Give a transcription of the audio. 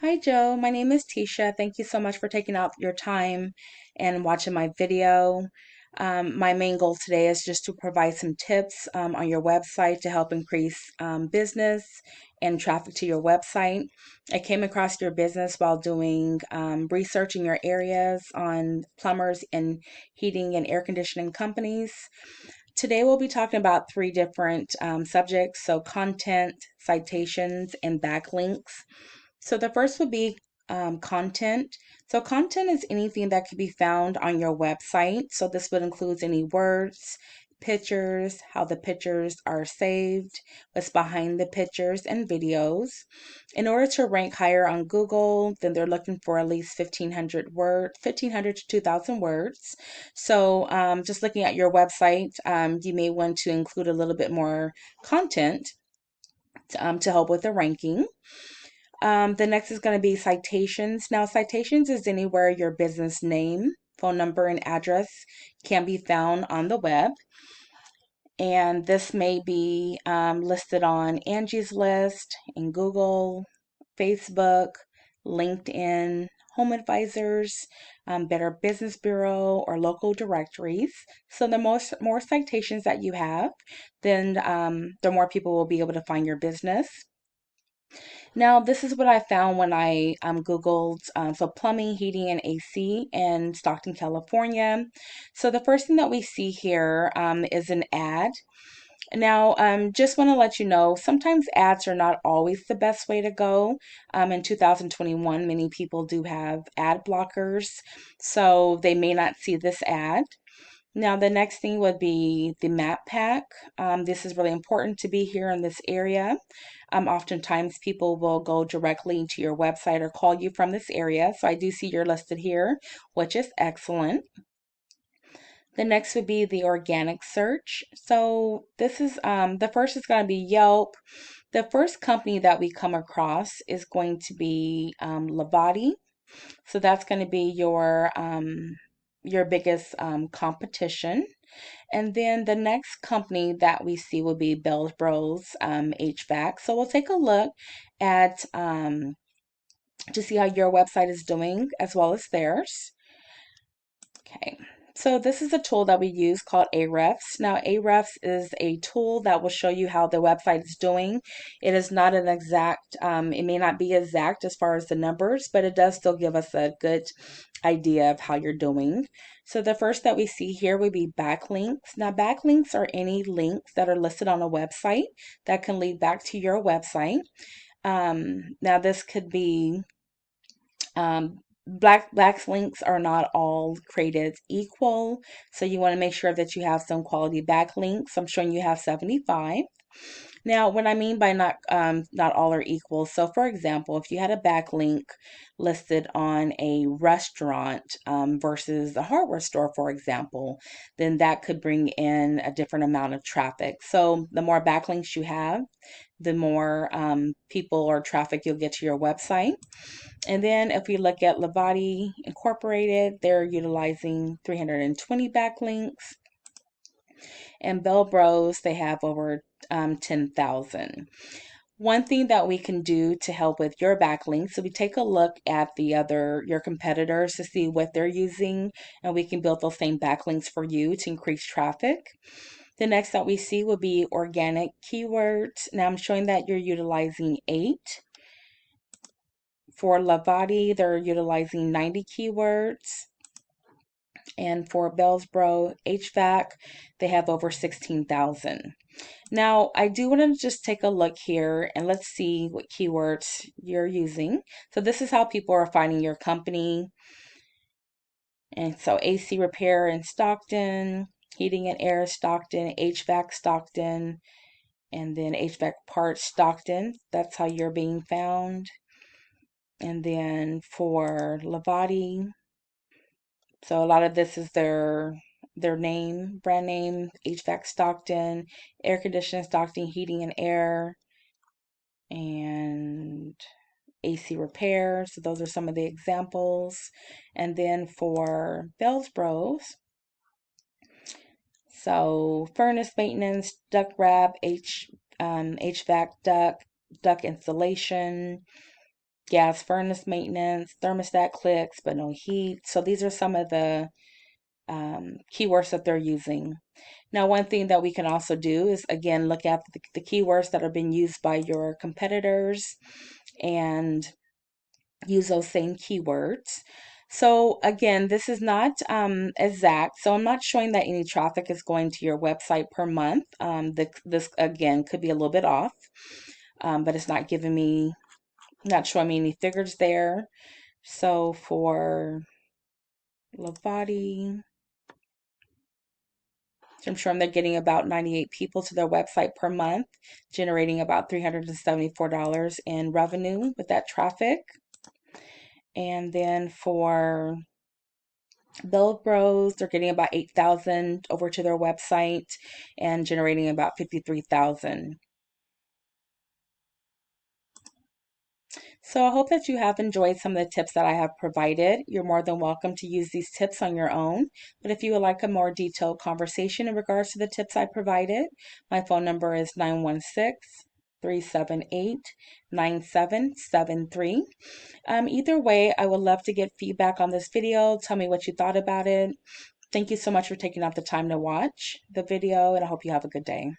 Hi Joe, my name is Tisha. Thank you so much for taking out your time and watching my video. My main goal today is just to provide some tips on your website to help increase business and traffic to your website. I came across your business while doing research in your areas on plumbers and heating and air conditioning companies. Today we'll be talking about three different subjects, so content, citations, and backlinks. So the first would be content. So content is anything that can be found on your website. So this would include any words, pictures, how the pictures are saved, what's behind the pictures, and videos. In order to rank higher on Google, then they're looking for at least 1,500 to 2,000 words. So just looking at your website, you may want to include a little bit more content to help with the ranking. The next is going to be citations. Now, citations is anywhere your business name, phone number, and address can be found on the web. And this may be listed on Angie's List, in Google, Facebook, LinkedIn, Home Advisors, Better Business Bureau, or local directories. So the more citations that you have, then the more people will be able to find your business. Now, this is what I found when I Googled so plumbing, heating, and AC in Stockton, California. So the first thing that we see here is an ad. Now, just want to let you know, sometimes ads are not always the best way to go. In 2021, many people do have ad blockers, so they may not see this ad. Now, the next thing would be the map pack. This is really important to be here in this area. Oftentimes, people will go directly to your website or call you from this area. So I do see you're listed here, which is excellent. The next would be the organic search. So this is the first is going to be Yelp. The first company that we come across is going to be Lavati. So that's going to be your biggest competition. And then the next company that we see will be Bell's Bros HVAC. So we'll take a look at to see how your website is doing as well as theirs. Okay. So this is a tool that we use called Ahrefs. Now, Ahrefs is a tool that will show you how the website is doing. It is not an exact, it may not be exact as far as the numbers, but it does still give us a good idea of how you're doing. So the first that we see here would be backlinks. Now, backlinks are any links that are listed on a website that can lead back to your website. Now, this could be backlinks are not all created equal, so you want to make sure that you have some quality backlinks. I'm showing you have 75. Now, what I mean by not all are equal. So, for example, if you had a backlink listed on a restaurant versus a hardware store, for example, then that could bring in a different amount of traffic. So, the more backlinks you have, the more people or traffic you'll get to your website. And then if we look at Lavati Incorporated, they're utilizing 320 backlinks. And Bell Bros, they have over 10,000. One thing that we can do to help with your backlinks, so we take a look at your competitors to see what they're using, and we can build those same backlinks for you to increase traffic. The next that we see will be organic keywords. Now I'm showing that you're utilizing 8. For Lavati, they're utilizing 90 keywords. And for Bell's Bro HVAC, they have over 16,000. Now, I do want to just take a look here and let's see what keywords you're using. So this is how people are finding your company. And so AC repair in Stockton, heating and air Stockton, HVAC Stockton, and then HVAC parts Stockton. That's how you're being found. And then for Lavati, so a lot of this is their name, brand name, HVAC Stockton, air conditioning Stockton, heating and air, and AC repair. So those are some of the examples. And then for Bell's Bros, so furnace maintenance, duct wrap, HVAC duct installation, gas furnace maintenance, thermostat clicks, but no heat. So these are some of the keywords that they're using. Now, one thing that we can also do is, again, look at the keywords that are being used by your competitors and use those same keywords. So again, this is not exact. So I'm not showing that any traffic is going to your website per month. This again could be a little bit off, but it's not giving me, not showing me any figures there. So for Lavati, I'm sure they're getting about 98 people to their website per month, generating about $374 in revenue with that traffic. And then for Build Bros, they're getting about 8,000 over to their website and generating about 53,000. So I hope that you have enjoyed some of the tips that I have provided. You're more than welcome to use these tips on your own. But if you would like a more detailed conversation in regards to the tips I provided, my phone number is 916-378-9773. Either way, I would love to get feedback on this video. Tell me what you thought about it. Thank you so much for taking out the time to watch the video, and I hope you have a good day.